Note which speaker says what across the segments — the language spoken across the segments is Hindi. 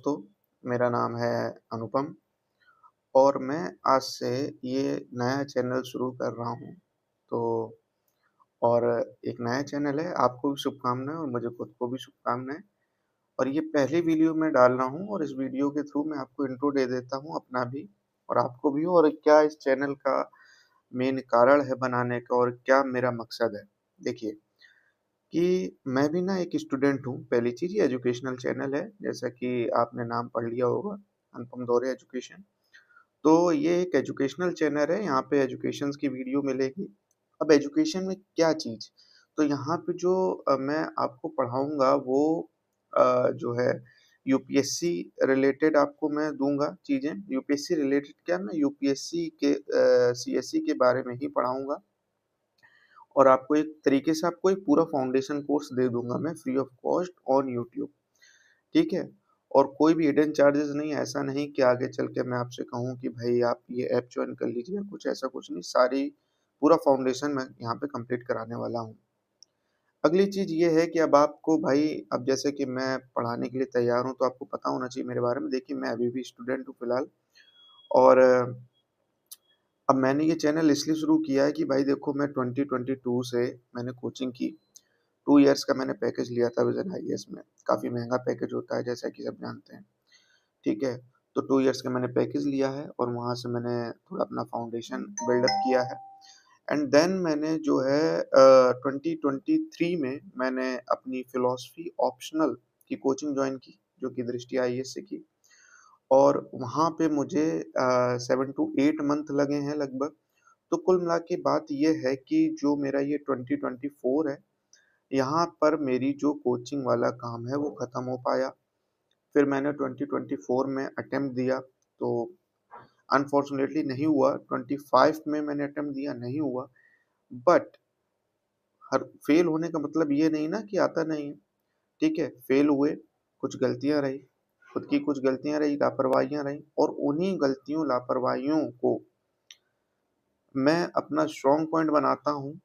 Speaker 1: दोस्तों, मेरा नाम है अनुपम और मैं आज से ये नया चैनल शुरू कर रहा हूँ। तो और एक नया चैनल है, आपको भी शुभकामनाएँ और मुझे खुद को भी शुभकामनाएँ। और ये पहली वीडियो मैं डाल रहा हूँ और इस वीडियो के थ्रू मैं आपको इंट्रो दे देता हूँ अपना भी और आपको भी, और क्या इस चैनल का मेन कारण है बनाने का और क्या मेरा मकसद है। देखिए कि मैं भी ना एक स्टूडेंट हूँ, पहली चीज़ ये एजुकेशनल चैनल है, जैसा कि आपने नाम पढ़ लिया होगा, अनुपम दौरे एजुकेशन। तो ये एक एजुकेशनल चैनल है, यहाँ पे एजुकेशंस की वीडियो मिलेगी। अब एजुकेशन में क्या चीज़? तो यहाँ पे जो मैं आपको पढ़ाऊँगा वो जो है यूपीएससी रिलेटेड आपको मैं दूँगा चीज़ें। यूपीएससी रिलेटेड क्या, मैं यूपीएससी के सीएसई के बारे में ही पढ़ाऊँगा और आपको एक तरीके से आपको एक पूरा फाउंडेशन कोर्स दे दूँगा मैं free of cost on YouTube, ठीक है? और कोई भी हिडन चार्जेस नहीं है, ऐसा नहीं कि आगे चल के मैं आपसे कहूँ कि भाई आप ये ऐप जॉइन कर लीजिए, कुछ ऐसा कुछ नहीं, सारी पूरा फाउंडेशन मैं यहाँ पे कंप्लीट कराने वाला हूँ। अगली चीज़ ये है कि अब आपको भाई, अब जैसे कि मैं पढ़ाने के लिए तैयार हूँ, तो आपको पता होना चाहिए मेरे बारे में। देखिए, मैं अभी भी स्टूडेंट हूँ फिलहाल और अब मैंने ये चैनल इसलिए शुरू किया है कि भाई देखो, मैं 2022 से मैंने कोचिंग की। 2 इयर्स का मैंने पैकेज लिया था विज़न आईएएस में। काफ़ी महँगा पैकेज होता है, जैसा कि सब जानते हैं, ठीक है? तो 2 इयर्स का मैंने पैकेज लिया है और वहाँ से मैंने थोड़ा अपना फाउंडेशन बिल्डअप किया है एंड देन मैंने जो है 2023 में मैंने अपनी फ़िलॉसफ़ी ऑप्शनल की कोचिंग जॉइन की, जो कि दृष्टि आईएएस से की और वहाँ पे मुझे 7 टू 8 मंथ लगे हैं लगभग। तो कुल मिला के बात ये है कि जो मेरा ये 2024 है, यहाँ पर मेरी जो कोचिंग वाला काम है वो ख़त्म हो पाया। फिर मैंने 2024 में अटेम्प्ट दिया, तो अनफॉर्चुनेटली नहीं हुआ। 25 में मैंने अटेम्प्ट दिया, नहीं हुआ। बट हर फेल होने का मतलब ये नहीं ना कि आता नहीं है, ठीक है? फेल हुए, कुछ गलतियाँ रही, खुद की कुछ गलतियाँ रही, लापरवाहियाँ रहीं और उन्हीं गलतियों, लापरवाहियों को मैं अपना स्ट्रॉन्ग पॉइंट बनाता हूँ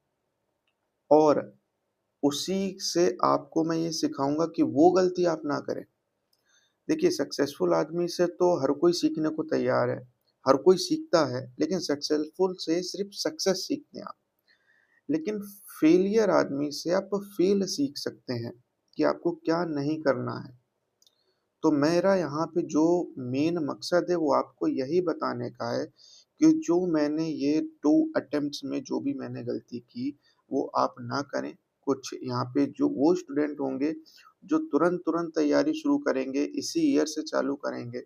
Speaker 1: और उसी से आपको मैं ये सिखाऊँगा कि वो गलती आप ना करें। देखिए, सक्सेसफुल आदमी से तो हर कोई सीखने को तैयार है, हर कोई सीखता है, लेकिन सक्सेसफुल से सिर्फ़ सक्सेस सीखते हैं आप। लेकिन फेलियर आदमी से आप फेल सीख सकते हैं कि आपको क्या नहीं करना है। तो मेरा यहाँ पे जो मेन मकसद है वो आपको यही बताने का है कि जो मैंने ये 2 अटेम्प्ट्स में जो भी मैंने गलती की, वो आप ना करें। कुछ यहाँ पे जो वो स्टूडेंट होंगे जो तुरंत-तुरंत तैयारी शुरू करेंगे, इसी ईयर से चालू करेंगे,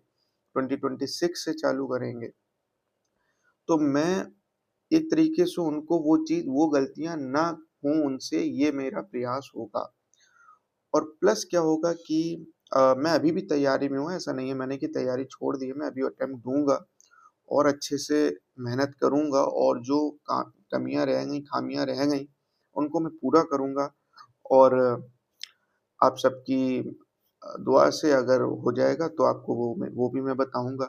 Speaker 1: 2026 से चालू करेंगे। तो मैं एक तरीके से उनको वो चीज़, वो गलतियाँ ना हों उनसे, ये मेरा प्रयास होगा। और प्लस क्या होगा कि मैं अभी भी तैयारी में हूँ, ऐसा नहीं है मैंने कि तैयारी छोड़ दी है, मैं अभी अटेम्प्ट दूँगा और अच्छे से मेहनत करूँगा और जो का कमियाँ रह गई, खामियाँ रह गई, उनको मैं पूरा करूँगा और आप सबकी दुआ से अगर हो जाएगा तो आपको वो भी मैं बताऊँगा।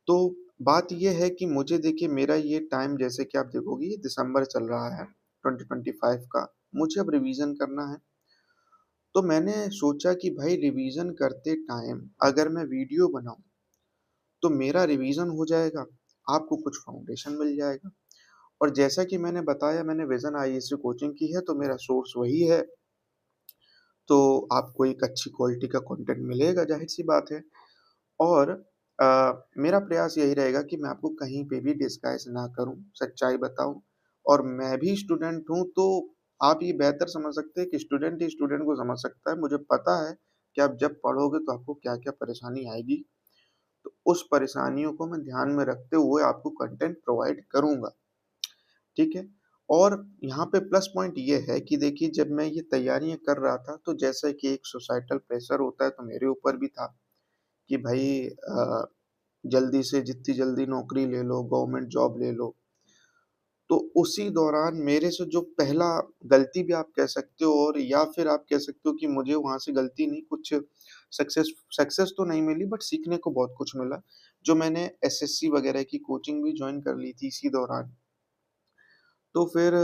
Speaker 1: तो बात ये है कि मुझे, देखिए, मेरा ये टाइम, जैसे कि आप देखोगे, ये दिसंबर चल रहा है 2025 का, मुझे अब रिवीज़न करना है। तो मैंने सोचा कि भाई रिवीज़न करते टाइम अगर मैं वीडियो बनाऊँ, तो मेरा रिवीज़न हो जाएगा, आपको कुछ फाउंडेशन मिल जाएगा और जैसा कि मैंने बताया, मैंने विज़न आईएएस से कोचिंग की है, तो मेरा सोर्स वही है, तो आपको एक अच्छी क्वालिटी का कंटेंट मिलेगा, ज़ाहिर-सी बात है। और मेरा प्रयास यही रहेगा कि मैं आपको कहीं पे भी डिस्गाइज़ ना करूँ, सच्चाई बताऊँ और मैं भी स्टूडेंट हूँ, तो आप ये बेहतर समझ सकते हैं कि स्टूडेंट ही स्टूडेंट को समझ सकता है। मुझे पता है कि आप जब पढ़ोगे तो आपको क्या-क्या परेशानी आएगी, तो उस परेशानियों को मैं ध्यान में रखते हुए आपको कंटेंट प्रोवाइड करूँगा, ठीक है? और यहाँ पे प्लस पॉइंट ये है कि देखिए, जब मैं ये तैयारियाँ कर रहा था, तो जैसा कि एक सोसाइटल प्रेशर होता है, तो मेरे ऊपर भी था कि भई जल्दी से जितनी जल्दी नौकरी ले लो, गवर्नमेंट जॉब ले लो। तो उसी दौरान मेरे से जो पहला गलती भी आप कह सकते हो, और या फिर आप कह सकते हो कि मुझे वहाँ से गलती नहीं, कुछ सक्सेस सक्सेस तो नहीं मिली, बट सीखने को बहुत कुछ मिला। जो मैंने एसएससी वगैरह की कोचिंग भी जॉइन कर ली थी इसी दौरान। तो फिर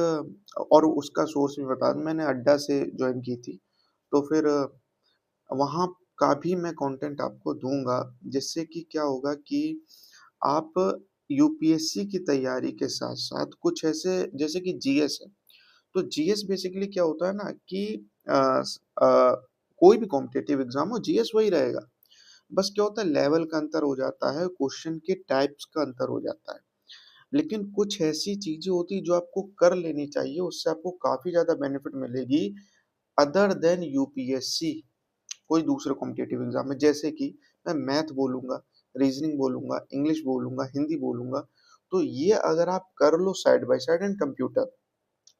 Speaker 1: और उसका सोर्स भी बता दूँ, मैंने अड्डा से जॉइन की थी। तो फिर वहाँ का भी मैं कंटेंट आपको दूँगा, जिससे कि क्या होगा कि आप यूपीएससी की तैयारी के साथ-साथ कुछ ऐसे जैसे कि जीएस है, तो जीएस बेसिकली क्या होता है ना कि कोई भी कॉम्पिटिटिव एग्ज़ाम हो जीएस वही रहेगा। बस क्या होता है लेवल का अंतर हो जाता है, क्वेश्चन के टाइप्स का अंतर हो जाता है। लेकिन कुछ ऐसी चीज़ें होती हैं जो आपको कर लेनी चाहिए, उससे आपको काफ़ी ज़्यादा बेनिफिट मिलेगी अदर देन यूपीएससी। कोई दूसरे कॉम्पिटिटिव एग्ज़ाम में जैसे कि मैं मैथ बोलूँगा, रीज़निंग बोलूँगा, इंग्लिश बोलूँगा, हिंदी बोलूँगा, तो ये अगर आप कर लो side by side and computer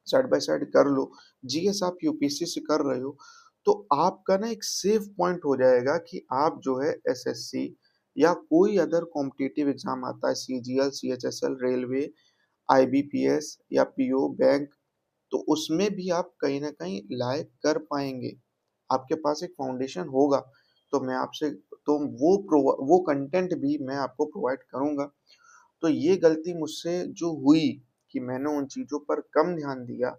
Speaker 1: side by side कर लो, जीएस आप यूपीएससी से कर रहे हो, तो आपका ना एक सेफ पॉइंट हो जाएगा कि आप जो है एसएससी या कोई अदर कॉम्पिटिटिव एग्ज़ाम आता है सीजीएल, सीएचएसएल, रेलवे, आईबीपीएस या पीओ, बैंक, तो उसमें भी आप कहीं न कहीं लायक कर पाएँगे। आपके पास एक फाउंडेशन होगा, तो मैं आपसे तो वो कंटेंट भी मैं आपको प्रोवाइड करूँगा। तो ये गलती मुझसे जो हुई कि मैंने उन चीज़ों पर कम ध्यान दिया,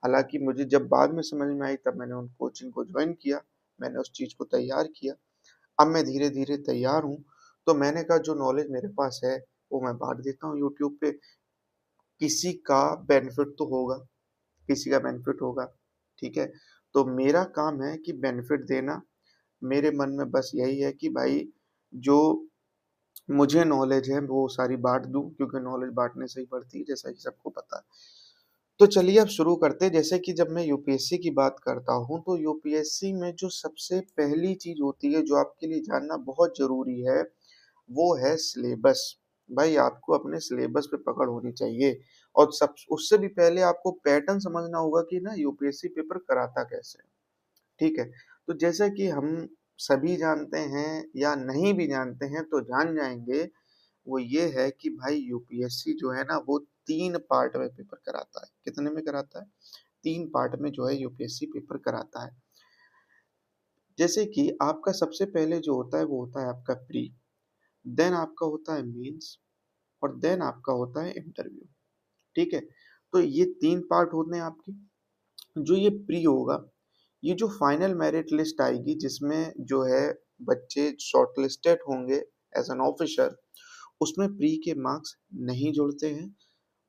Speaker 1: हालाँकि मुझे जब बाद में समझ में आई तब मैंने उन कोचिंग को जॉइन किया, मैंने उस चीज़ को तैयार किया। अब मैं धीरे-धीरे तैयार हूँ, तो मैंने कहा जो नॉलेज मेरे पास है, वो मैं बाँट देता हूँ यूट्यूब पे, किसी का बेनिफिट तो होगा। किसी का बेनिफिट होगा, ठीक है? तो मेरा काम है कि बेनिफिट देना, मेरे मन में बस यही है कि भाई जो मुझे नॉलेज है वो सारी बाँट दूँ क्योंकि नॉलेज बाँटने से ही बढ़ती है जैसा कि सबको पता है। तो चलिए अब शुरू करते हैं जैसे कि जब मैं यूपीएससी की बात करता हूँ तो यूपीएससी में जो सबसे पहली चीज़ होती है जो आपके लिए जानना बहुत ज़रूरी है, वो है सिलेबस। भाई आपको अपने सिलेबस पे पकड़ होनी चाहिए और सब उससे भी पहले आपको पैटर्न समझना होगा कि ना यूपीएससी पेपर कराता कैसे है, ठीक है? तो जैसा कि हम सभी जानते हैं या नहीं भी जानते हैं तो जान जाएँगे, वो ये है कि भाई यूपीएससी जो है ना वो 3 पार्ट में पेपर कराता है। कितने में कराता है? 3 पार्ट में जो है यूपीएससी पेपर कराता है। जैसे कि आपका सबसे पहले जो होता है वो होता है आपका प्री, देन आपका होता है मेंस और देन आपका होता है इंटरव्यू, ठीक है? तो ये 3 पार्ट होते हैं आपके। जो ये प्री होगा, ये जो फाइनल मेरिट लिस्ट आएगी जिसमें जो है बच्चे शॉर्टलिस्टेड होंगे एज़ एन ऑफिसर, उसमें प्री के मार्क्स नहीं जुड़ते हैं,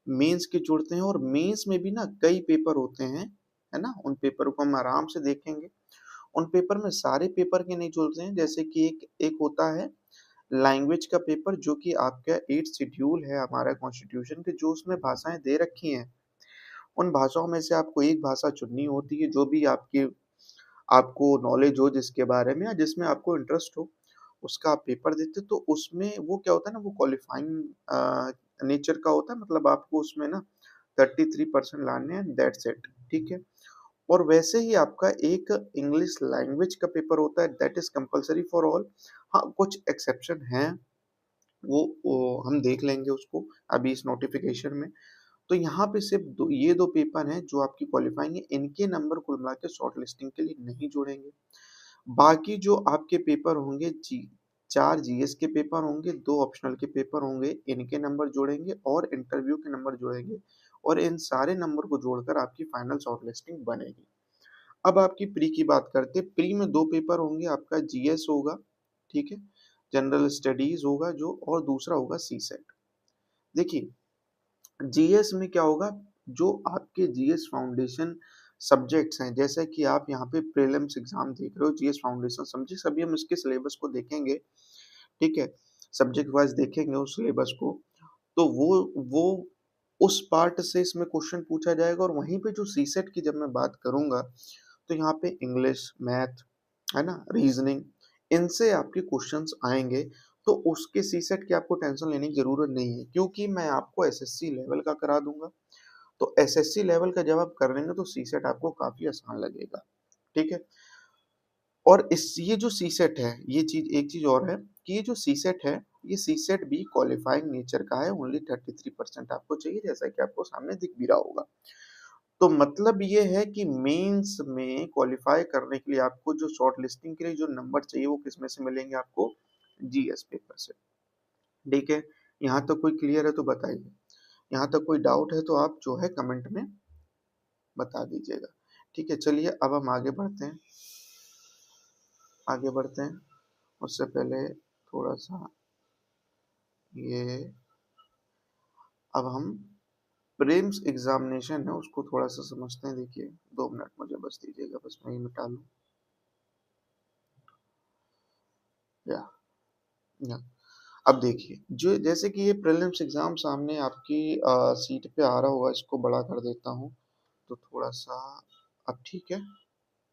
Speaker 1: मेंस के जुड़ते हैं और मेंस में भी ना कई पेपर होते हैं, है ना? उन पेपर को हम आराम से देखेंगे। उन पेपर में सारे पेपर के नहीं जुड़ते हैं, जैसे कि एक एक होता है लैंग्वेज का पेपर जो कि आपका 8th शेड्यूल है हमारा कॉन्स्टिट्यूशन के जो उसमें भाषाएँ दे रखी हैं। उन भाषाओं में से आपको एक भाषा चुननी होती है जो भी आपकी आपको नॉलेज हो जिसके बारे में या जिसमें आपको इंटरेस्ट हो, उसका आप पेपर देते हो, तो उसमें वो क्या होता है ना वो क्वालिफाइंग नेचर का होता है मतलब आपको उसमें ना 33% लाने हैं दैट्स इट, ठीक है? और वैसे ही आपका एक इंग्लिश लैंग्वेज का पेपर होता है that is compulsory for all. हाँ, कुछ एक्सेप्शन हैं, वो हम देख लेंगे उसको अभी इस नोटिफ़िकेशन में। तो यहाँ पे सिर्फ़ 2 ये 2 पेपर हैं जो आपकी क्वालिफाइंग है, इनके नंबर कुल मिला के शॉर्ट लिस्टिंग के लिए नहीं जोड़ेंगे। बाकी जो आपके पेपर होंगे 4 जीएस के पेपर होंगे, 2 ऑप्शनल के पेपर होंगे, इनके नंबर जोड़ेंगे और इंटरव्यू के नंबर जोड़ेंगे और इन सारे नंबर को जोड़कर आपकी फाइनल शॉर्ट लिस्टिंग बनेगी। अब आपकी प्री की बात करते हैं, प्री में 2 पेपर होंगे, आपका जीएस होगा, ठीक है? जनरल स्टडीज़ होगा जो और दूसरा होगा सीसेट। देखिए जीएस में क्या होगा, जो आपके जीएस फाउंडेशन सब्जेक्ट्स हैं, जैसे कि आप यहाँ पे प्रीलिम्स एग्ज़ाम देख रहे हो, जीएस फाउंडेशन सब्जेक्ट्स अभी हम इसके सिलेबस को देखेंगे, ठीक है? सब्जेक्ट वाइज़ देखेंगे उस सिलेबस को, तो वो उस पार्ट से इसमें क्वेश्चन पूछा जाएगा और वहीं पे जो सीसेट की जब मैं बात करूँगा, तो यहाँ पे इंग्लिश, मैथ, है ना? रीज़निंग, इनसे आपके क्वेश्चन्स आएँगे, तो उसके सीसेट की आपको टेंशन लेने की ज़रूरत नहीं है क्योंकि मैं आपको एसएससी लेवल का करा दूँगा। तो एसएससी लेवल का जब आप कर लेंगे तो सीसेट आपको काफ़ी आसान लगेगा, ठीक है? और इस ये जो सीसेट है, ये चीज़ एक चीज़ और है कि ये जो सीसेट है, ये सीसेट भी क्वालिफाइंग नेचर का है, ओनली 33% आपको चाहिए जैसा कि आपको सामने दिख भी रहा होगा। तो मतलब ये है कि मेंस में क्वालिफ़ाई करने के लिए आपको जो शॉर्ट लिस्टिंग के लिए जो नंबर चाहिए वो किसमें से मिलेंगे आपको? जीएस पेपर से, ठीक है? यहाँ तक कोई क्लियर है तो बताइए? यहाँ तक कोई डाउट है तो आप जो है कमेंट में बता दीजिएगा। ठीक है, चलिए अब हम आगे बढ़ते हैं। आगे बढ़ते हैं। उससे पहले थोड़ा सा ये, अब हम प्रीलिम्स एग्जामिनेशन है उसको थोड़ा सा समझते हैं। देखिए 2 मिनट मुझे बस दीजिएगा, बस मैं ही मिटा लूँ। या, या अब देखिए, जो जैसे कि ये प्रीलिम्स एग्जाम सामने आपकी सीट पे आ रहा होगा, इसको बड़ा कर देता हूँ तो थोड़ा सा। अब ठीक है,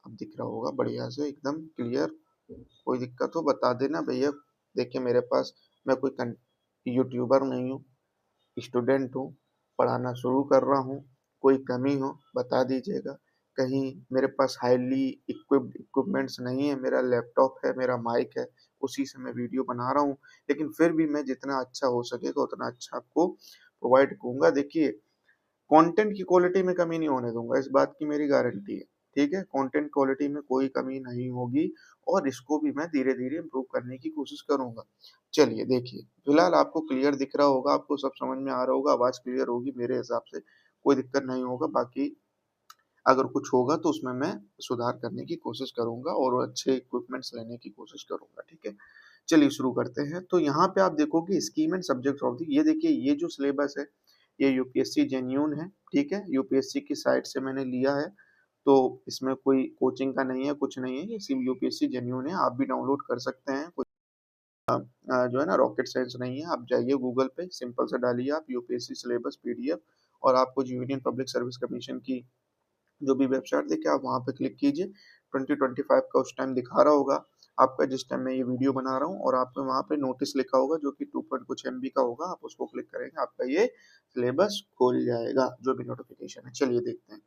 Speaker 1: अब दिख रहा होगा बढ़िया से एकदम क्लियर। कोई दिक्कत हो बता देना भैया। देखिए मेरे पास, मैं कोई यूट्यूबर नहीं हूँ, स्टूडेंट हूँ, पढ़ाना शुरू कर रहा हूँ। कोई कमी हो बता दीजिएगा। कहीं मेरे पास हाईली इक्विप्ड इक्विपमेंट्स नहीं है, मेरा लैपटॉप है, मेरा माइक है, उसी से मैं वीडियो बना रहा हूँ। लेकिन फिर भी मैं जितना अच्छा हो सकेगा उतना अच्छा आपको प्रोवाइड करूंगा। देखिए कंटेंट की क्वालिटी में कमी नहीं होने दूंगा, इस बात की मेरी गारंटी है। ठीक है, कंटेंट क्वालिटी में कोई कमी नहीं होगी, और इसको भी मैं धीरे धीरे इम्प्रूव करने की कोशिश करूंगा। चलिए देखिए, फिलहाल आपको क्लियर दिख रहा होगा, आपको सब समझ में आ रहा होगा, आवाज क्लियर होगी मेरे हिसाब से, कोई दिक्कत नहीं होगा। बाकी अगर कुछ होगा तो उसमें मैं सुधार करने की कोशिश करूंगा और अच्छे इक्विपमेंट्स लेने की कोशिश करूंगा। ठीक है, चलिए शुरू करते हैं। तो यहाँ पे आप देखोगे scheme and subject of the, ये देखिए ये जो सिलेबस है ये यूपीएससी जेन्यून है। ठीक है, यूपीएससी की साइट से मैंने लिया है, तो इसमें कोई कोचिंग का नहीं है, कुछ नहीं है, ये सिर्फ यूपीएससी जेन्यून है। आप भी डाउनलोड कर सकते हैं, कोई जो है ना रॉकेट साइंस नहीं है। आप जाइए गूगल पे, सिंपल से डालिए आप यूपीएससी सिलेबस पीडीएफ, और आपको जो यूनियन पब्लिक सर्विस कमीशन की जो भी वेबसाइट देखिए आप वहाँ पे क्लिक कीजिए। 2025 का उस टाइम दिखा रहा होगा आपका, जिस टाइम मैं ये वीडियो बना रहा हूँ, और आपको वहाँ पे नोटिस लिखा होगा जो कि 2 पॉइंट कुछ एमबी का होगा। आप उसको क्लिक करेंगे, आपका ये सिलेबस खोल जाएगा, जो भी नोटिफिकेशन है। चलिए देखते हैं।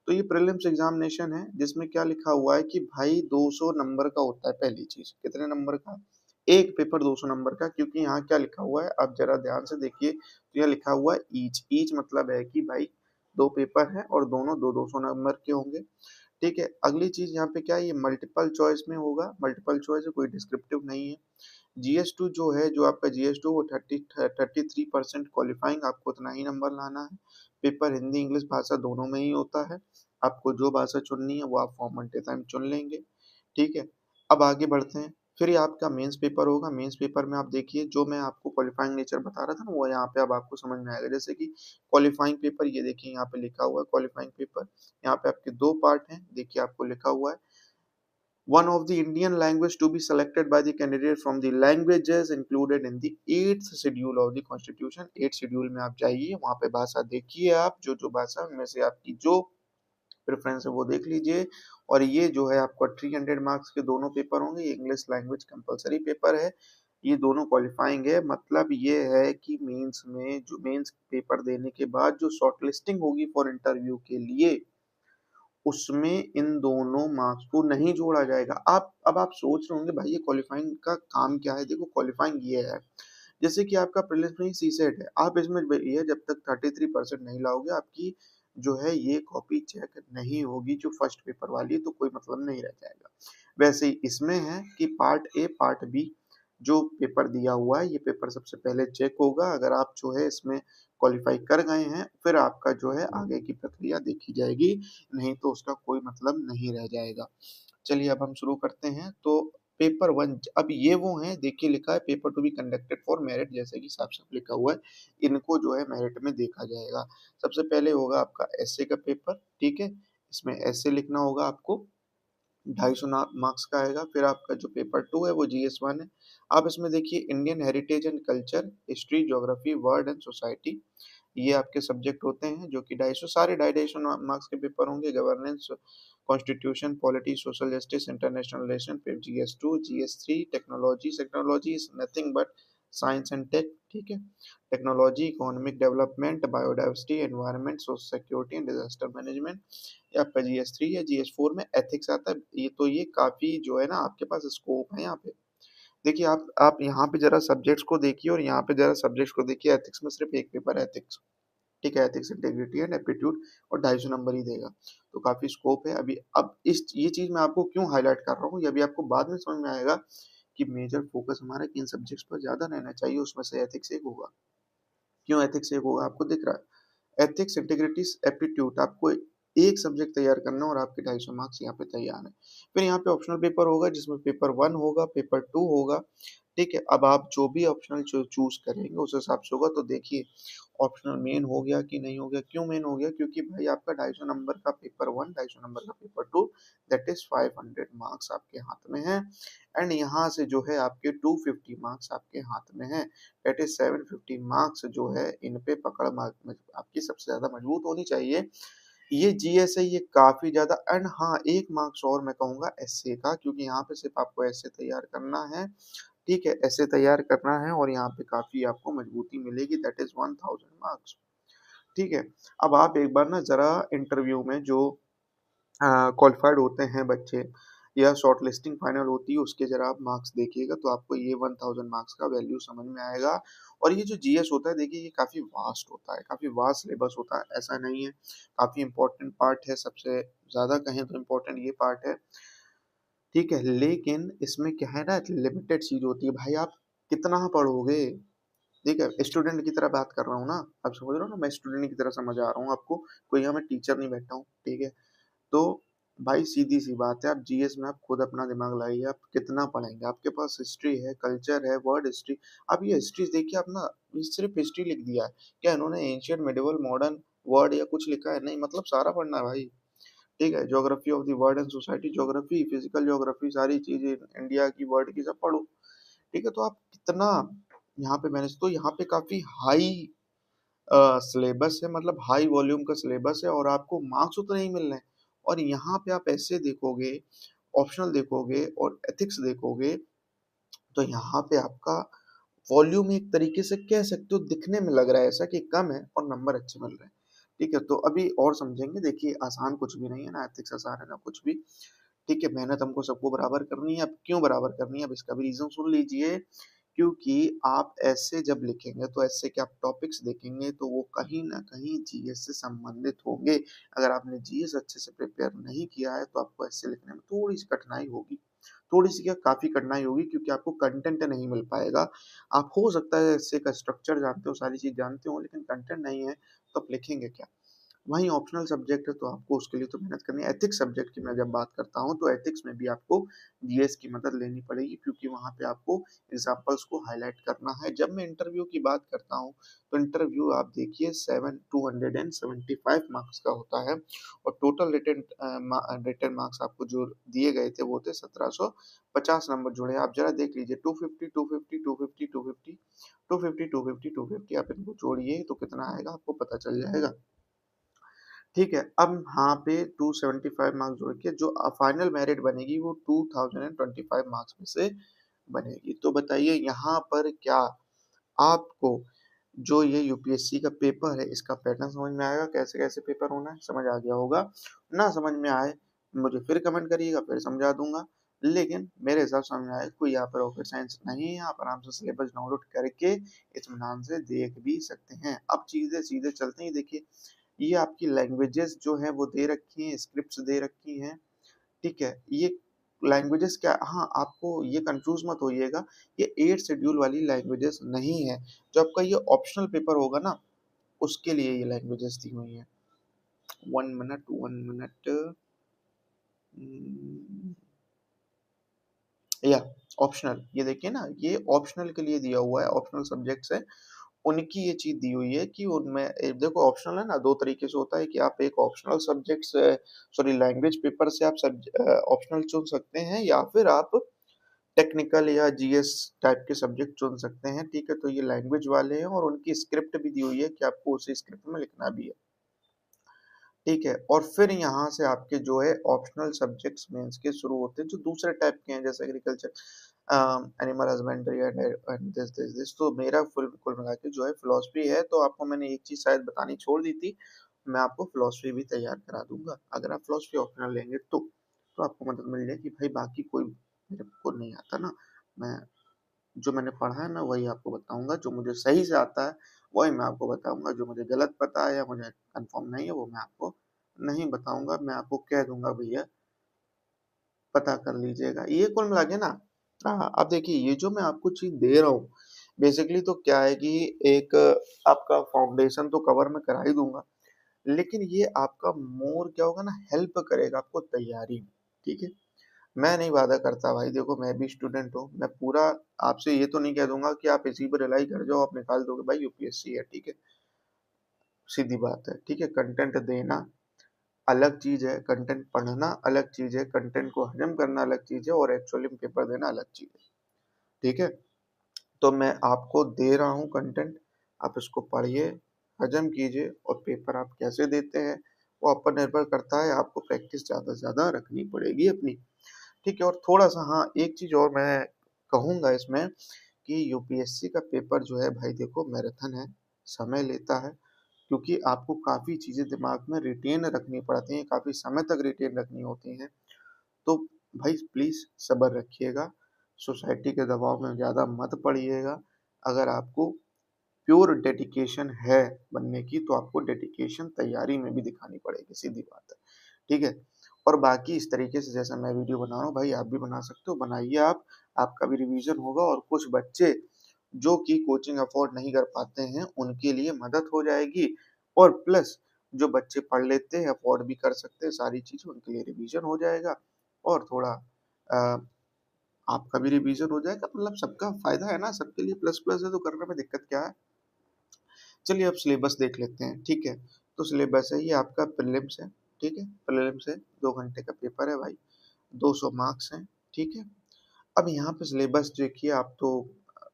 Speaker 1: तो ये प्रीलिम्स एग्जामिनेशन है, जिसमें क्या लिखा हुआ है कि भाई 200 नंबर का होता है। पहली चीज, कितने नंबर का? एक पेपर 200 नंबर का, क्योंकि यहाँ क्या लिखा हुआ है आप जरा ध्यान से देखिए। तो यह लिखा हुआ है ईच, ईच मतलब है कि भाई 2 पेपर है और दोनों 200 नंबर के होंगे। ठीक है, अगली चीज यहाँ पे क्या है, ये मल्टीपल चॉइस में होगा। मल्टीपल चॉइस है, कोई डिस्क्रिप्टिव नहीं है। जीएस2 जो है, जो आपका जीएस2 वो 33% क्वालिफाइंग, आपको उतना ही नंबर लाना है। पेपर हिंदी इंग्लिश भाषा दोनों में ही होता है। आपको जो भाषा चुननी है वो आप फॉर्मेट टाइम चुन लेंगे। ठीक है, अब आगे बढ़ते हैं। फिर ये आपका मेंस पेपर होगा। मेंस पेपर में आप देखिए, जो मैं आपको क्वालिफाइंग नेचर बता रहा था ना, वो यहाँ पे अब आपको समझ में आएगा। जैसे कि क्वालिफाइंग पेपर, ये देखिए यहाँ पे लिखा हुआ है क्वालिफाइंग पेपर। यहाँ पे आपके 2 पार्ट हैं, देखिए आपको लिखा हुआ है one of the Indian language to be selected by the candidate from the languages included in the 8th schedule of the constitution। 8th schedule में आप जाइए, वहाँ पे भाषा देखिए, आप जो जो भाषा उनमें से आपकी जो प्रेफरेंस है वो देख लीजिए। और ये जो है आपका 300 मार्क्स के दोनों पेपर होंगे। ये इंग्लिश लैंग्वेज कंपलसरी पेपर है, ये दोनों क्वालिफाइंग है। मतलब ये है कि मेंस में, जो मेंस पेपर देने के बाद जो शॉर्ट लिस्टिंग होगी फॉर इंटरव्यू के लिए, उसमें इन दोनों मार्क्स को नहीं जोड़ा जाएगा। आप अब आप सोच रहे होंगे भाई ये क्वालिफाइंग का काम क्या है। देखो क्वालिफाइंग ये है, जैसे कि आपका प्रीलिम्स में सी सेट है, आप इसमें ये जब तक 33% नहीं लाओगे, आपकी जो है ये कॉपी चेक नहीं होगी, जो फर्स्ट पेपर वाली है, तो कोई मतलब नहीं रह जाएगा। वैसे ही इसमें है कि पार्ट ए पार्ट बी जो पेपर दिया हुआ है, ये पेपर सबसे पहले चेक होगा। अगर आप जो है इसमें क्वालिफाई कर गए हैं, फिर आपका जो है आगे की प्रक्रिया देखी जाएगी, नहीं तो उसका कोई मतलब नहीं रह जाएगा। चलिए अब हम शुरू करते हैं। तो पेपर वन, अब ये वो हैं, देखिए लिखा है paper to be conducted for merit, जैसे कि साफ साफ लिखा हुआ है, इनको जो है मेरिट में देखा जाएगा। सबसे पहले होगा आपका एसए का पेपर। ठीक है, इसमें एसए लिखना होगा आपको, 250 मार्क्स का आएगा। फिर आपका जो पेपर टू है वो जीएस1 है। आप इसमें देखिए Indian heritage and culture, history, geography, word and society, ये आपके सब्जेक्ट होते हैं, जो कि 250, सारे 250 मार्क्स के पेपर होंगे। Governance, constitution, polity, social justice, international relation. फिर जीएस2, जीएस3 technology, technology is nothing but science and tech. ठीक है, technology, economic development, biodiversity, environment, social security and disaster management, ये आपका जीएस3 है। जीएस4 में एथिक्स आता है। ये तो ये काफी जो है ना आपके पास स्कोप है यहाँ पे। देखिए आप यहाँ पे जरा सब्जेक्ट्स को देखिए, और यहाँ पे जरा सब्जेक्ट्स को देखिए। एथिक्स में सिर्फ एक पेपर है एथिक्स। ठीक है, एथिक्स, इंटीग्रिटी एंड एप्टीट्यूड, और 250 नंबर ही देगा, तो काफी स्कोप है अभी। अब इस ये चीज मैं आपको क्यों हाईलाइट कर रहा हूँ, ये अभी आपको बाद में समझ में आएगा कि मेजर फोकस हमारा किन सब्जेक्ट्स पर ज्यादा रहना चाहिए, उसमें से एथिक्स एक होगा। क्यों एथिक्स एक होगा, आपको दिख रहा है। एथिक्स, इंटीग्रिटी, एप्टीट्यूड आपको एक सब्जेक्ट तैयार करना है और आपके 250 मार्क्स यहाँ पे तैयार हैं। फिर यहाँ पे ऑप्शनल पेपर होगा जिसमें पेपर 1 होगा, पेपर 2 होगा, ठीक है? अब आप जो भी ऑप्शनल चूज़ करेंगे उस हिसाब से होगा। तो देखिए ऑप्शनल मेन हो गया कि नहीं हो गया? क्यों मेन हो गया? क्योंकि भाई आपका 250 नंबर का पेपर 1, 250 नंबर का पेपर 2, दैट इज़ 500 मार्क्स आपके हाथ में है। एंड यहाँ से जो है आपके 250 मार्क्स आपके हाथ में है, दैट इज़ 750 मार्क्स जो है इन पे पकड़ आपकी सबसे ज़्यादा मजबूत होनी चाहिए। ये जीएस है, ये काफ़ी ज़्यादा। एंड हाँ, 1 मार्क्स और मैं कहूँगा एसए का, क्योंकि यहाँ पे सिर्फ़ आपको एसए तैयार करना है, ठीक है? एसए तैयार करना है और यहाँ पे काफ़ी आपको मजबूती मिलेगी, दैट इज़ 1000 मार्क्स, ठीक है? अब आप एक बार ना ज़रा इंटरव्यू में जो क्वालिफाइड होते हैं बच्चे या शॉर्ट लिस्टिंग फाइनल होती है उसके ज़रा आप मार्क्स देखिएगा तो आपको ये 1000 मार्क्स का वैल्यू समझ में आएगा। और ये जो जीएस होता है देखिए ये काफ़ी वास्ट होता है, काफ़ी वास्ट सिलेबस होता है, ऐसा नहीं है। काफ़ी इम्पोर्टेंट पार्ट है, सबसे ज़्यादा कहें तो इम्पोर्टेंट ये पार्ट है, ठीक है? लेकिन इसमें क्या है ना, लिमिटेड चीज़ होती है, भाई आप कितना पढ़ोगे? ठीक है? स्टूडेंट की तरह बात कर रहा हूँ ना, आप समझ रहे हो ना, मैं स्टूडेंट की तरह समझा रहा हूँ आपको, कोई यहाँ मैं टीचर नहीं बैठा हूँ, ठीक है? तो भाई सीधी-सी बात है, आप जीएस में आप खुद अपना दिमाग लगाइए, आप कितना पढ़ेंगे? आपके पास हिस्ट्री है, कल्चर है, वर्ल्ड हिस्ट्री, आप ये हिस्ट्री देखिए, आप ना ये सिर्फ़ हिस्ट्री लिख दिया है। क्या इन्होंने एंशिएंट, मिडीवल, मॉडर्न, वर्ल्ड या कुछ लिखा है? नहीं, मतलब सारा पढ़ना है भाई, ठीक है? Geography of the world and society geography, physical geography, सारी चीज़ें इंडिया की, वर्ल्ड की सब पढ़ो, ठीक है? तो आप कितना यहाँ पे मैनेज, तो यहाँ पे काफ़ी हाई सिलेबस है, मतलब हाई वॉल्यूम का सिलेबस है और आपको मार्क्स उतने ही मिल रहे हैं। और यहाँ पे आप ऐसे देखोगे, ऑप्शनल देखोगे और एथिक्स देखोगे, तो यहाँ पे आपका वॉल्यूम एक तरीके से कह सकते हो दिखने में लग रहा है ऐसा कि कम है और नंबर अच्छे मिल रहे हैं। ठीक है, तो अभी और समझेंगे। देखिए आसान कुछ भी नहीं है, ना एथिक्स आसान है ना कुछ भी। ठीक है, मेहनत हमको सबको बराबर करनी है। अब क्यों बराबर करनी है, अब इसका भी रीज़न सुन लीजिए। क्योंकि आप ऐसे जब लिखेंगे तो ऐसे के आप टॉपिक्स देखेंगे तो वो कहीं न कहीं जीएस से संबंधित होंगे। अगर आपने जीएस अच्छे से प्रिपेयर नहीं किया है तो आपको ऐसे लिखने में थोड़ी-सी कठिनाई होगी। थोड़ी-सी क्या, काफ़ी कठिनाई होगी, क्योंकि आपको कंटेंट नहीं मिल पाएगा। आप हो सकता है ऐसे का स्ट्रक्चर जानते हो, सारी चीज़ जानते हो, लेकिन कंटेंट नहीं है तो आप लिखेंगे क्या? वहीं ऑप्शनल सब्जेक्ट है तो आपको उसके लिए तो मेहनत करनी है। एथिक्स सब्जेक्ट की मैं जब बात करता हूँ तो एथिक्स में भी आपको जीएस की मदद लेनी पड़ेगी, क्योंकि वहाँ पे आपको एग्ज़ाम्पल्स को हाइलाइट करना है। जब मैं इंटरव्यू की बात करता हूँ तो इंटरव्यू आप देखिए 275 मार्क्स का होता है और टोटल रिटन मार्क्स आपको जो दिए गए थे वो थे 1750 नंबर जुड़े। आप ज़रा देख लीजिए 250, 250, 250, 250, 250, 250, 250, आप इनको जोड़िए तो कितना आएगा आपको पता चल जाएगा। ठीक है, अब यहाँ पे 275 मार्क्स जोड़ के जो फाइनल मेरिट बनेगी वो 2025 मार्क्स में से बनेगी। तो बताइए यहाँ पर क्या आपको जो ये यूपीएससी का पेपर है इसका पैटर्न समझ में आएगा, कैसे-कैसे पेपर होना है, समझ आ गया होगा। ना समझ में आए मुझे फिर कमेंट करिएगा, फिर समझा दूँगा। लेकिन मेरे हिसाब से समझ में आए, कोई यहाँ पर रॉकेट साइंस नहीं है, आप आराम से सिलेबस डाउनलोड करके इत्मीनान से देख भी सकते हैं। अब चीज़ें सीधे चलते हैं, देखिए ये आपकी लैंग्वेजेस जो हैं वो दे रखी हैं, स्क्रिप्ट्स दे रखी हैं, ठीक है? ये लैंग्वेजेस क्या, हाँ, आपको ये कन्फ्यूज़ मत होइएगा, ये 8th शेड्यूल वाली लैंग्वेजेस नहीं है। जो आपका ये ऑप्शनल पेपर होगा ना, उसके लिए ये लैंग्वेजेस दी हुई हैं। 1 मिनट उम, या ऑप्शनल, ये देखिए ना, ये ऑप्शनल के लिए दिया हुआ है, ऑप्शनल सब्जेक्ट्स हैं। उनकी ये चीज़ दी हुई है कि उनमें देखो ऑप्शनल है ना, 2 तरीके से होता है कि आप एक optional subjects sorry language paper से आप ऑप्शनल चुन सकते हैं या फिर आप टेक्निकल या जीएस टाइप के सब्जेक्ट चुन सकते हैं, ठीक है? तो ये लैंग्वेज वाले हैं और उनकी स्क्रिप्ट भी दी हुई है कि आपको उसी स्क्रिप्ट में लिखना भी है, ठीक है? और फिर यहाँ से आपके जो है ऑप्शनल सब्जेक्ट्स मेंस के शुरू होते हैं जो दूसरे टाइप के हैं, जैसे agriculture, animal husbandry and this तो मेरा फुल कुल मिला के जो है फिलॉसफी है। तो आपको मैंने एक चीज़ शायद बतानी छोड़ दी थी, मैं आपको फिलॉसफी भी तैयार करा दूँगा। अगर आप फिलॉसफी ऑप्शनल लेंगे तो आपको मदद मिल जाएगी। भाई बाकी कोई मेरे को नहीं आता ना, मैं जो मैंने पढ़ा है मैं वही आपको बताऊँगा, जो मुझे सही से आता है वही मैं आपको बताऊँगा, जो मुझे गलत पता है या मुझे कन्फर्म नहीं है वो मैं आपको नहीं बताऊँगा। मैं आपको कह दूँगा भैया पता कर लीजिएगा। ये कुल मिला के ना, अब देखिए ये जो मैं आपको चीज़ दे रहा हूँ, बेसिकली तो क्या है कि एक आपका फाउंडेशन तो कवर मैं करा ही दूँगा, लेकिन ये आपका मोर क्या होगा ना, हेल्प करेगा आपको तैयारी में, ठीक है। मैं नहीं वादा करता भाई, देखो मैं भी स्टूडेंट हूँ, मैं पूरा आपसे ये तो नहीं कह दूंगा कि आप इसी पर रिलाई कर जाओ, आप निकाल दोगे भाई यूपीएससी है, ठीक है, सीधी बात है, ठीक है। कंटेंट देना अलग चीज है, कंटेंट पढ़ना अलग चीज है, कंटेंट को हजम करना अलग चीज है, और एक्चुअली में पेपर देना अलग चीज है, ठीक है। तो मैं आपको दे रहा हूँ कंटेंट, आप इसको पढ़िए, हजम कीजिए, और पेपर आप कैसे देते हैं वो आप पर निर्भर करता है, आपको प्रैक्टिस ज़्यादा से ज़्यादा रखनी पड़ेगी अपनी, ठीक है। और थोड़ा सा हाँ, एक चीज़ और मैं कहूँगा इसमें कि यूपीएससी का पेपर जो है भाई देखो मैराथन है, समय लेता है, क्योंकि आपको काफ़ी चीज़ें दिमाग में रिटेन रखनी पड़ती हैं, काफ़ी समय तक रिटेन रखनी होती हैं। तो भाई प्लीज़ सब्र रखिएगा, सोसाइटी के दबाव में ज़्यादा मत पड़िएगा। अगर आपको प्योर डेडिकेशन है बनने की, तो आपको डेडिकेशन तैयारी में भी दिखानी पड़ेगी, सीधी बात है, ठीक है। और बाकी इस तरीके से जैसा मैं वीडियो बना रहा हूँ भाई, आप भी बना सकते हो, बनाइए आप, आपका भी रिवीजन होगा, और कुछ बच्चे जो कि कोचिंग अफोर्ड नहीं कर पाते हैं उनके लिए मदद हो जाएगी, और प्लस जो बच्चे पढ़ लेते हैं, अफोर्ड भी कर सकते हैं सारी चीज़ें, उनके लिए रिवीजन हो जाएगा, और थोड़ा अ, आपका भी रिवीजन हो जाएगा, मतलब सबका फायदा है ना, सबके लिए प्लस प्लस है, तो करने में दिक्कत क्या है। चलिए अब सिलेबस देख लेते हैं, ठीक है। तो सिलेबस है ये आपका प्रीलिम्स है, ठीक है, प्रीलिम्स है, 2 घंटे का पेपर है भाई, 200 मार्क्स हैं, ठीक है। अब यहाँ पे सिलेबस देखिए आप, तो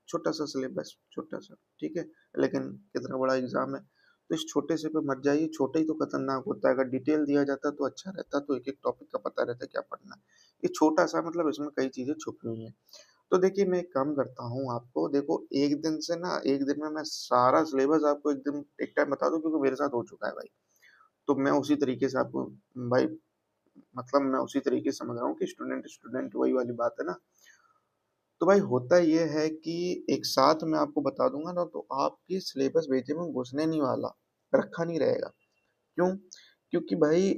Speaker 1: छोटा सा सिलेबस, छोटा सा, ठीक है, लेकिन कितना बड़ा एग्जाम है, तो इस छोटे से पे मत जाइए, छोटा ही तो खतरनाक होता है, अगर डिटेल दिया जाता तो अच्छा रहता, तो एक एक टॉपिक का पता रहता क्या पढ़ना है। ये छोटा सा मतलब इसमें कई चीजें छुपी हुई हैं। तो देखिए मैं एक काम करता हूँ, आपको देखो एक दिन से ना, एक दिन में मैं सारा सिलेबस आपको एकदम एक टाइम बता दूं, क्योंकि मेरे साथ हो चुका है भाई। तो मैं उसी तरीके से आपको भाई, मतलब मैं उसी तरीके से समझ रहा हूँ कि स्टूडेंट स्टूडेंट वही वाली बात है ना। तो भाई होता ये है कि एक साथ मैं आपको बता दूंगा ना, तो आपकी सिलेबस भेजे में घुसने नहीं वाला, रखा नहीं रहेगा। क्यों? क्योंकि भाई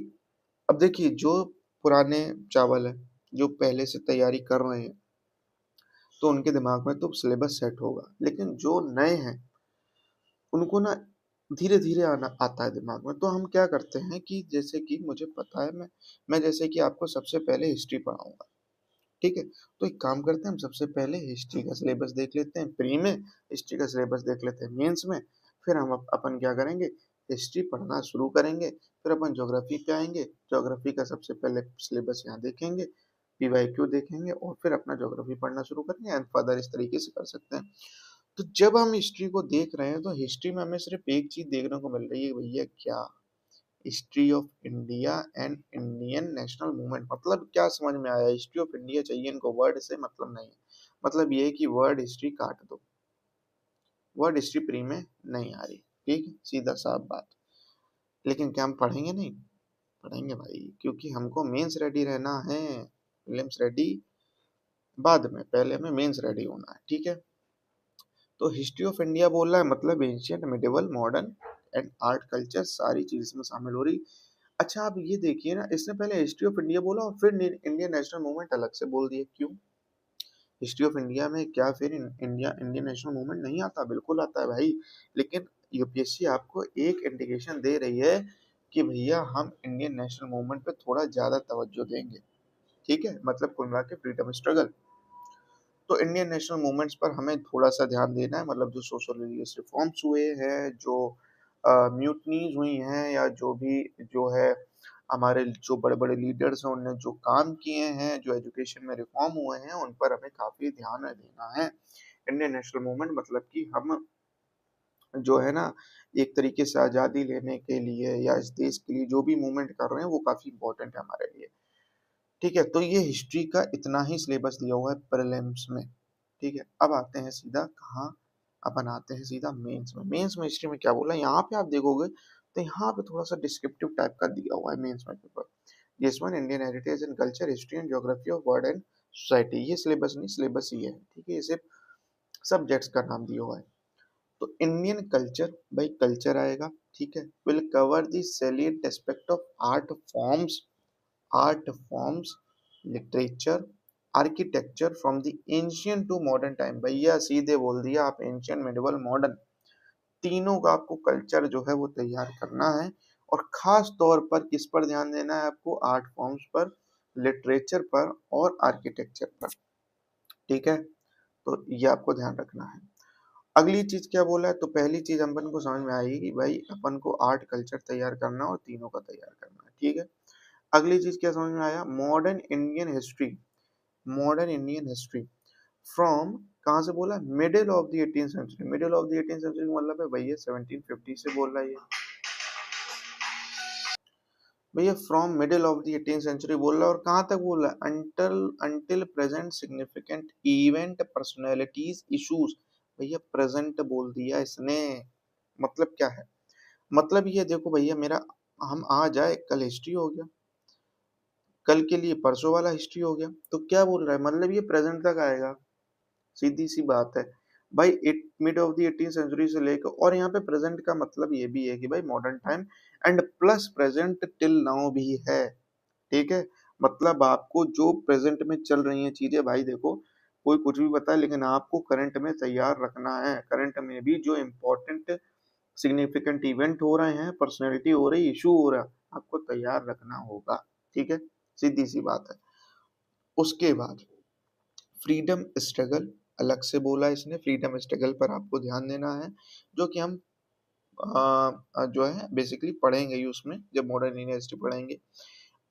Speaker 1: अब देखिए, जो पुराने चावल है, जो पहले से तैयारी कर रहे हैं, तो उनके दिमाग में तो सिलेबस सेट होगा, लेकिन जो नए हैं उनको ना धीरे धीरे आना आता है दिमाग में। तो हम क्या करते हैं कि जैसे कि मुझे पता है, मैं जैसे कि आपको सबसे पहले हिस्ट्री पढ़ाऊंगा, ठीक है। तो एक काम करते हैं, हम सबसे पहले हिस्ट्री का सिलेबस देख लेते हैं प्री में, हिस्ट्री का सिलेबस देख लेते हैं मेंस में, फिर हम अपन क्या करेंगे, हिस्ट्री पढ़ना शुरू करेंगे, फिर अपन ज्योग्राफी पे आएंगे, ज्योग्राफी का सबसे पहले सिलेबस यहाँ देखेंगे, पीवाईक्यू देखेंगे, और फिर अपना ज्योग्राफी पढ़ना शुरू करेंगे, एंड फर्दर इस तरीके से कर सकते हैं। तो जब हम हिस्ट्री को देख रहे हैं, तो हिस्ट्री में हमें सिर्फ एक चीज देखने को मिल रही है भैया, क्या? History of India and Indian national movement. मतलब क्या समझ में आया? हिस्ट्री ऑफ इंडिया चाहिए इनको, वर्ड से मतलब नहीं है, मतलब ये है कि वर्ड हिस्ट्री काट दो, वर्ड हिस्ट्री प्री में नहीं आ रही, ठीक है, सीधा साफ बात। लेकिन क्या हम पढ़ेंगे नहीं? पढ़ेंगे भाई, क्योंकि हमको मेंस रेडी रहना है, प्रीलिम्स रेडी बाद में, पहले हमें मेंस रेडी होना है, ठीक है। तो हिस्ट्री ऑफ इंडिया बोल रहा है, मतलब ancient, medieval, modern and art culture, सारी चीज इसमें शामिल हो रही। अच्छा आप ये देखिए ना, इसने पहले हिस्ट्री ऑफ इंडिया बोला और फिर इंडियन नेशनल मूवमेंट अलग से बोल दिया, क्यों? हिस्ट्री ऑफ इंडिया में क्या फिर इंडिया इंडियन नेशनल मूवमेंट नहीं आता? बिल्कुल आता है भाई, लेकिन यूपीएससी आपको एक इंडिकेशन दे रही है कि भैया हम इंडियन नेशनल मूवमेंट पे थोड़ा ज्यादा तवज्जो देंगे, ठीक है, मतलब कुल मिला के फ्रीडम स्ट्रगल। तो इंडियन नेशनल मूवमेंट्स पर हमें थोड़ा सा ध्यान देना है, मतलब जो सोशल रिलीजियस रिफॉर्म्स हुए हैं, जो म्यूटनीज हुई हैं, या जो भी जो है हमारे जो बड़े बड़े लीडर्स हैं उन्होंने जो काम किए हैं, जो एजुकेशन में रिफॉर्म हुए हैं, उन पर हमें काफी ध्यान देना है। इंडियन नेशनल मूवमेंट मतलब कि हम जो है ना, एक तरीके से आज़ादी लेने के लिए या इस देश के लिए जो भी मूवमेंट कर रहे हैं, वो काफी इंपॉर्टेंट है हमारे लिए, ठीक है। तो ये हिस्ट्री का इतना ही सिलेबस दिया हुआ है प्रीलिम्स में, ठीक है। अब आते हैं सीधा कहाँ, अपन आते हैं सीधा मेंस में। मेंस में हिस्ट्री में क्या बोला, यहाँ पे आप देखोगे तो यहाँ पे थोड़ा सा डिस्क्रिप्टिव टाइप का दिया हुआ है मेंस में paper. This one Indian heritage and culture, history and geography of world and society. ये सिलेबस नहीं, सिलेबस ही है, ठीक है, ये सिर्फ सब्जेक्ट्स का नाम दिया हुआ है। तो इंडियन कल्चर, भाई कल्चर आएगा, ठीक है, will cover the salient aspect of art forms, literature, architecture from the ancient to modern time. भैया सीधे बोल दिया, आप एंशियंट, मिडिवल, मॉडर्न, तीनों का आपको कल्चर जो है वो तैयार करना है, और खास तौर पर किस पर ध्यान देना है आपको, आर्ट फॉर्म्स पर, लिटरेचर पर और आर्किटेक्चर पर। ठीक है, तो ये आपको ध्यान रखना है। अगली चीज क्या बोला है, तो पहली चीज अपन को समझ में आएगी कि भाई अपन को आर्ट कल्चर तैयार करना और तीनों का तैयार करना है। ठीक है, अगली चीज क्या समझ में आया, modern Indian history, modern Indian history from, कहाँ से बोला, middle of the 18th century, middle of the 18th century मतलब है भैया 1750 से बोल रहा है ये, भैया from middle of the 18th century बोल रहा है, और कहाँ तक बोल रहा है, until until present significant event personalities issues, भैया प्रेजेंट बोल दिया इसने। मतलब क्या है, मतलब ये देखो भैया मेरा, हम आज आए कल हिस्ट्री हो गया, कल के लिए परसों वाला हिस्ट्री हो गया, तो क्या बोल रहा है, मतलब ये प्रेजेंट तक आएगा, सीधी सी बात है भाई। Mid of the 18th century से लेकर, और यहाँ पे प्रेजेंट का मतलब ये भी है कि भाई modern time and plus present till now भी है। ठीक है, मतलब आपको जो प्रेजेंट में चल रही हैं चीजें, भाई देखो कोई कुछ भी बताए लेकिन आपको करंट में तैयार रखना है, करंट में भी जो इम्पोर्टेंट सिग्निफिकेंट इवेंट हो रहे हैं, पर्सनैलिटी हो रही, इशू हो रहा है, आपको तैयार रखना होगा। ठीक है, सीधी सी बात है। उसके बाद फ्रीडम स्ट्रगल, अलग से बोला इसने, फ्रीडम स्ट्रगल पर आपको ध्यान देना है, जो कि हम जो है बेसिकली पढ़ेंगे ही उसमें, जब मॉडर्न इंडियन हिस्ट्री पढ़ेंगे।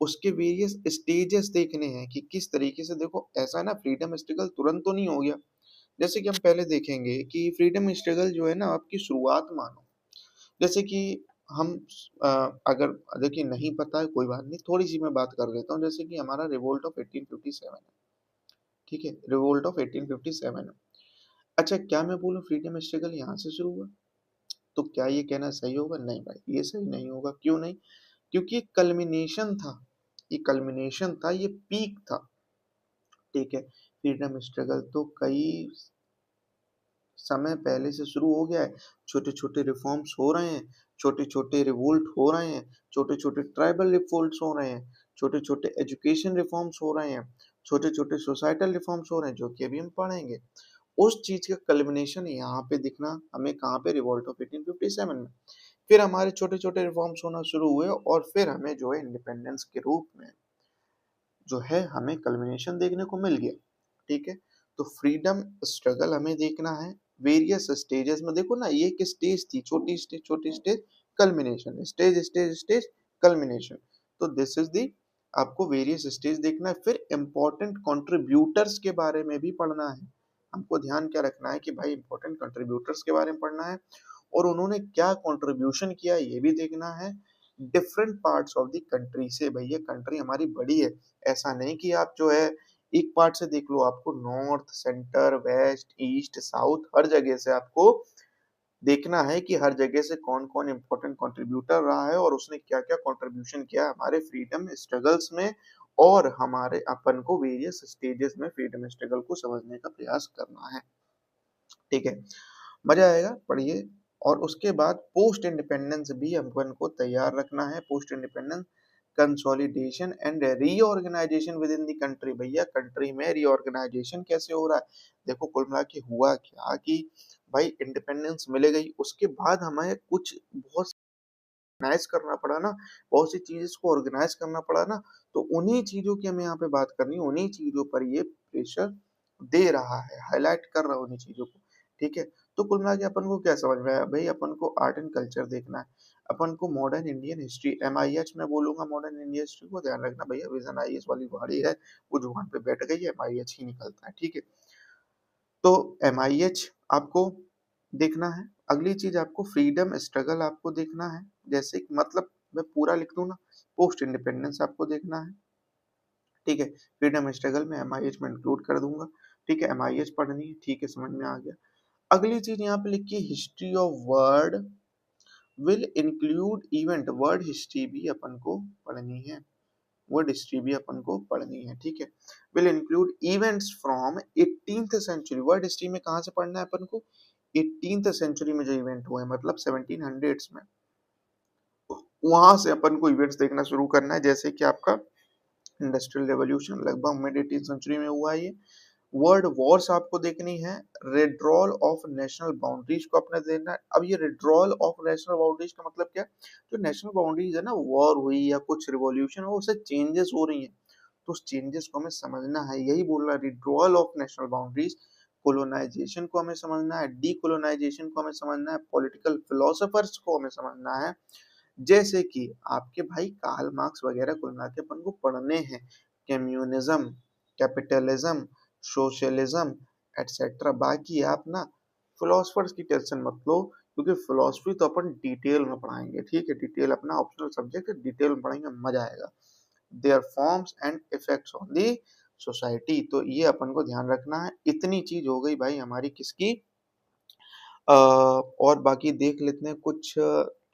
Speaker 1: उसके वेरियस स्टेजेस देखने हैं कि किस तरीके से, देखो ऐसा है ना, फ्रीडम स्ट्रगल तुरंत तो नहीं हो गया। जैसे कि हम पहले देखेंगे कि फ्रीडम स्ट्रगल जो है ना, आपकी शुरुआत मानो, जैसे कि हम अ, अगर देखिए नहीं पता है कोई बात नहीं, थोड़ी सी मैं बात कर देता हूँ, जैसे कि हमारा रिवोल्ट ऑफ 1857 है। ठीक है, रिवोल्ट ऑफ 1857 है। अच्छा, क्या मैं बोलूँ फ्रीडम स्ट्रगल यहाँ से शुरू हुआ, तो क्या ये कहना सही होगा, नहीं भाई ये सही नहीं होगा। क्यों नहीं, क्योंकि ये कल्मिनेशन था, ये कल्मिनेशन था, ये पीक था। ठीक है, फ्रीडम स्ट्रगल तो कई समय पहले से शुरू हो गया है, छोटे छोटे रिफॉर्म्स हो रहे हैं, छोटे छोटे रिवोल्ट हो रहे हैं, छोटे छोटे ट्राइबल रिवोल्ट्स हो रहे हैं, छोटे छोटे एजुकेशन रिफॉर्म्स हो रहे हैं, छोटे छोटे सोसाइटल रिफॉर्म्स हो रहे हैं, जो कि अभी हम पढ़ेंगे। उस चीज का कल्मिनेशन यहाँ पे दिखना हमें कहाँ पे, रिवोल्ट ऑफ 1857 में। फिर हमारे छोटे छोटे रिफॉर्म्स होना शुरू हुए, और फिर हमें जो है इंडिपेंडेंस के रूप में जो है हमें कल्मिनेशन देखने को मिल गया। ठीक है, तो फ्रीडम स्ट्रगल हमें देखना है वेरियस स्टेजेस में। देखो ना, ये एक स्टेज थी, छोटी stage, culmination, stage stage stage, culmination. तो दिस इज दी, आपको वेरियस स्टेज देखना है। फिर इंपॉर्टेंट कंट्रीब्यूटर्स के बारे में भी पढ़ना है। हमको ध्यान क्या रखना है कि भाई इंपॉर्टेंट कंट्रीब्यूटर्स के बारे में पढ़ना है, और उन्होंने क्या कंट्रीब्यूशन किया ये भी देखना है, different parts of the country से। भैया कंट्री हमारी बड़ी है, ऐसा नहीं कि आप जो है एक पार्ट से देख लो, आपको north centre west east south हर जगह से आपको देखना है कि हर जगह से कौन कौन इंपॉर्टेंट कंट्रीब्यूटर रहा है, और उसने क्या क्या कंट्रीब्यूशन किया हमारे फ्रीडम स्ट्रगल्स में, और हमारे अपन को वेरियस स्टेजेस में फ्रीडम स्ट्रगल को समझने का प्रयास करना है। ठीक है, मजा आएगा, पढ़िए। और उसके बाद पोस्ट इंडिपेंडेंस भी अपन को तैयार रखना है, post independence consolidation and reorganisation within the country. भैया कंट्री में रीऑर्गेनाइजेशन कैसे हो रहा है, देखो कुल मिला के हुआ क्या कि भाई इंडिपेंडेंस मिल गई, उसके बाद हमें कुछ बहुत ऑर्गेनाइज करना पड़ा ना, बहुत सी चीज़ को ऑर्गेनाइज करना पड़ा ना, तो उन्हीं चीज़ों की हमें यहाँ पे बात करनी है, उन्हीं चीज़ों पर ये प्रेशर दे रहा है, हाईलाइट कर रहा है उन्हीं चीज़ों को। ठीक है, तो कुल मिला के अपन को क्या समझ में आया, भाई अपन को आर्ट एंड कल्चर देखना है, अपन को मॉडर्न इंडियन हिस्ट्री, MIH में बोलूंगा, मॉडर्न इंडियन हिस्ट्री को ध्यान रखना भैया, विजन IAS वाली गाड़ी है, वो जुबान पे बैठ गई है, MIH ही निकलता है। ठीक है, तो MIH आपको देखना है। अगली चीज आपको फ्रीडम स्ट्रगल आपको देखना है, जैसे कि मतलब मैं पूरा लिख दूं ना, पोस्ट इंडिपेंडेंस आपको देखना है। ठीक है, फ्रीडम स्ट्रगल में MIH में इंक्लूड कर दूंगा। ठीक है, MIH पढ़नी है, ठीक है समझ में आ गया। अगली चीज यहाँ पे लिखिए, history of word will include event, word history भी अपन को पढ़नी है, वर्ड हिस्ट्री भी अपन को पढ़नी है। ठीक है, will include events from 18th century, world history में कहाँ से पढ़ना है अपन को, 18th सेंचुरी में जो इवेंट हुए, मतलब 1700s में, वहां से अपन को इवेंट्स देखना शुरू करना है। जैसे कि आपका इंडस्ट्रियल रेवोल्यूशन लगभग मिड 18th सेंचुरी में हुआ है ये, वर्ड वॉर्स आपको देखनी है, विड्रॉल ऑफ नेशनल बाउंड्रीज को अपने देखना है। अब ये विड्रॉल ऑफ नेशनल बाउंड्रीज का मतलब क्या है? जो नेशनल बाउंड्रीज है ना, वॉर हुई या कुछ रिवॉल्यूशन हो, उससे चेंजेस हो रही हैं, तो उस चेंजेस को हमें समझना है, यही बोल रहा है withdrawal of national boundaries. Colonisation को हमें समझना है, डीकोलोनाइजेशन को हमें समझना है, पॉलिटिकल फिलोसोफर्स को हमें समझना है, जैसे कि आपके भाई कार्ल मार्क्स वगैरह कुल मिला के अपन को पढ़ने हैं, कम्युनिज्म, कैपिटलिज्म, सोशलिज्म एटसेट्रा। बाकी आप ना फिलोसफर्स की टेंशन मत लो, क्योंकि फिलोसफी तो अपन डिटेल में पढ़ाएंगे, ठीक है, डिटेल अपना ऑप्शनल सब्जेक्ट है, डिटेल में पढ़ाएंगे, मजा आएगा। Their forms and effects on the society, तो ये अपन को ध्यान रखना है। इतनी चीज हो गई भाई हमारी किसकी, और बाकी देख लेते हैं, कुछ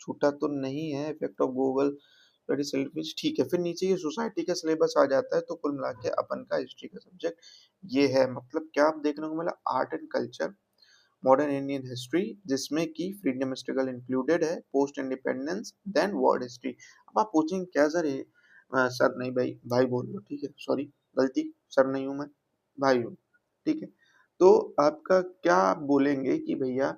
Speaker 1: छूटा तो नहीं है। Effect of Google study selfish, ठीक है। फिर नीचे ये सोसाइटी का सिलेबस आ जाता है, तो कुल मिला के अपन का हिस्ट्री का सब्जेक्ट ये है। मतलब क्या आप देखने को मिला, art and culture, modern Indian history, जिसमें कि फ्रीडम स्ट्रगल इंक्लूडेड है, post independence, then world history. अब आप पूछेंगे क्या सर ये, सर नहीं भाई, भाई बोल लो, ठीक है, सॉरी गलती, सर नहीं हूँ मैं, भाई हूँ, ठीक है। तो आपका क्या आप बोलेंगे कि भैया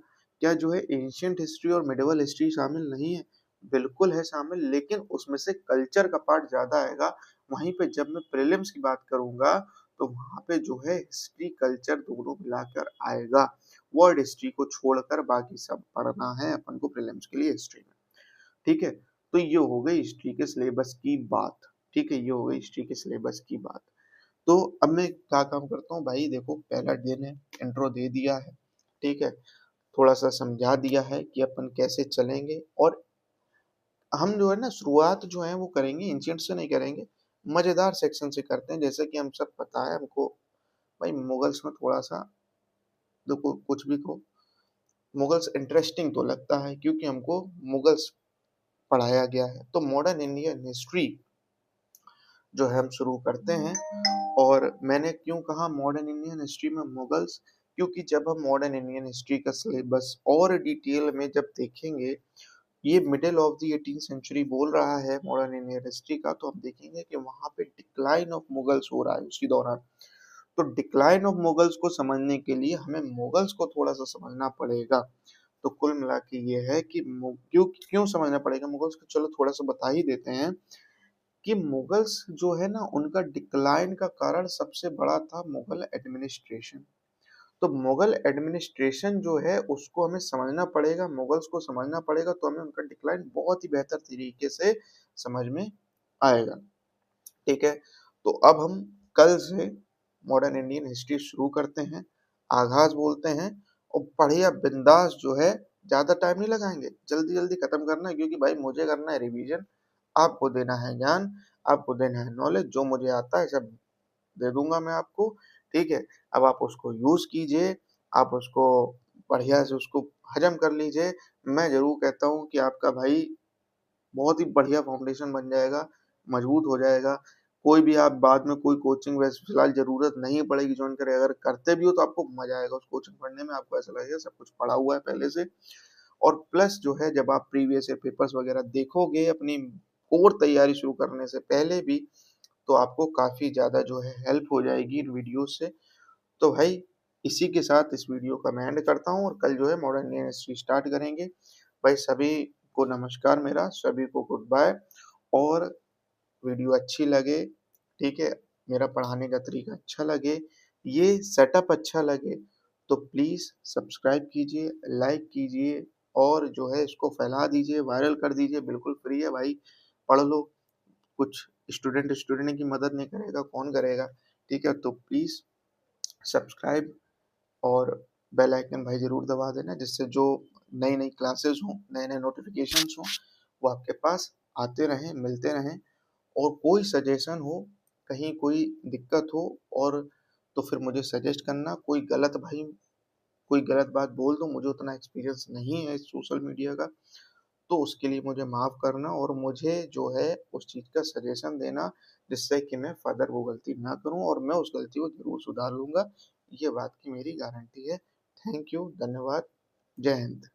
Speaker 1: क्या जो है एंशियंट हिस्ट्री और मिडिवल हिस्ट्री शामिल नहीं है? बिल्कुल है शामिल, लेकिन उसमें से कल्चर का पार्ट ज्यादा आएगा। वहीं पे जब मैं प्रीलिम्स की बात करूंगा, तो वहां पे जो है हिस्ट्री कल्चर दोनों मिलाकर आएगा। वर्ल्ड हिस्ट्री को छोड़कर बाकी सब पढ़ना है अपन को प्रीलिम्स के लिए हिस्ट्री में, ठीक है। तो ये हो गई हिस्ट्री के सिलेबस की बात, ठीक है, ये हो गई हिस्ट्री के सिलेबस की बात। तो अब मैं क्या काम करता हूँ भाई, देखो पहला दिन है, इंट्रो दे दिया है, ठीक है, थोड़ा सा समझा दिया है कि अपन कैसे चलेंगे, और हम जो है ना शुरुआत जो है वो करेंगे एंशियंट से नहीं करेंगे, मजेदार सेक्शन से करते हैं। जैसे कि हम सब पता है हमको भाई, मुगल्स में थोड़ा सा, देखो कुछ भी को मुगल्स इंटरेस्टिंग तो लगता है, क्योंकि हमको मुगल्स पढ़ाया गया है। तो मॉडर्न इंडियन हिस्ट्री जो है हम शुरू करते हैं। और मैंने क्यों कहा मॉडर्न इंडियन हिस्ट्री में मुगल्स, क्योंकि जब हम मॉडर्न इंडियन हिस्ट्री का सिलेबस और डिटेल में जब देखेंगे, ये middle of the 18th century बोल रहा है मॉडर्न इंडियन हिस्ट्री का, तो हम देखेंगे कि वहां पे डिक्लाइन ऑफ मुगल्स हो रहा है उसी दौरान। तो डिक्लाइन ऑफ मुगल्स को समझने के लिए हमें मुगल्स को थोड़ा सा समझना पड़ेगा। तो कुल मिला के ये है कि क्यों क्यों समझना पड़ेगा मुगल्स को, चलो थोड़ा सा बता ही देते हैं कि मुगल्स जो है ना, उनका डिक्लाइन का कारण सबसे बड़ा था मुगल एडमिनिस्ट्रेशन। तो मुगल एडमिनिस्ट्रेशन जो है उसको हमें समझना पड़ेगा, मुगल्स को समझना पड़ेगा, तो हमें उनका डिक्लाइन बहुत ही बेहतर तरीके से समझ में आएगा, ठीक है। तो अब हम कल से मॉडर्न इंडियन हिस्ट्री शुरू करते हैं, आगाज बोलते हैं, और बढ़िया बिंदास जो है, ज्यादा टाइम नहीं लगाएंगे, जल्दी जल्दी खत्म करना है, क्योंकि भाई मुझे करना है रिवीजन, आपको देना है ज्ञान, आपको देना है नॉलेज, जो मुझे आता है सब दे दूंगा मैं आपको, ठीक है। अब आप उसको यूज कीजिए, आप उसको बढ़िया से उसको हजम कर लीजिए। मैं जरूर कहता हूँ कि आपका भाई बहुत ही बढ़िया फाउंडेशन बन जाएगा, मजबूत हो जाएगा। कोई भी आप बाद में कोई कोचिंग वैसे फिलहाल जरूरत नहीं पड़ेगी ज्वाइन करे, अगर करते भी हो तो आपको मजा आएगा उस कोचिंग पढ़ने में, आपको ऐसा लगेगा सब कुछ पढ़ा हुआ है पहले से। और प्लस जो है जब आप प्रीवियस ईयर पेपर्स वगैरह देखोगे अपनी और तैयारी शुरू करने से पहले भी, तो आपको काफी ज्यादा जो है हेल्प हो जाएगी इन वीडियो से। तो भाई इसी के साथ इस वीडियो का मैं एंड करता हूँ, और कल जो है मॉडर्न इंडियन हिस्ट्री स्टार्ट करेंगे। भाई सभी को नमस्कार, मेरा सभी को गुड बाय। और वीडियो अच्छी लगे, ठीक है, मेरा पढ़ाने का तरीका अच्छा लगे, ये सेटअप अच्छा लगे, तो प्लीज़ सब्सक्राइब कीजिए, लाइक कीजिए, और जो है इसको फैला दीजिए, वायरल कर दीजिए, बिल्कुल फ्री है भाई, पढ़ लो। कुछ स्टूडेंट स्टूडेंट की मदद नहीं करेगा, कौन करेगा, ठीक है। तो प्लीज़ सब्सक्राइब और बेल आइकन भाई ज़रूर दबा देना, जिससे जो नई नई क्लासेस हों, नए नए नोटिफिकेशंस हों, वो आपके पास आते रहें, मिलते रहें। और कोई सजेशन हो, कहीं कोई दिक्कत हो, और तो फिर मुझे सजेस्ट करना। कोई गलत भाई कोई गलत बात बोल दूं, मुझे उतना एक्सपीरियंस नहीं है इस सोशल मीडिया का, तो उसके लिए मुझे माफ़ करना, और मुझे जो है उस चीज़ का सजेशन देना, जिससे कि मैं फर्दर वो गलती ना करूं, और मैं उस गलती को ज़रूर सुधार लूंगा। ये बात की मेरी गारंटी है। थैंक यू, धन्यवाद, जय हिंद।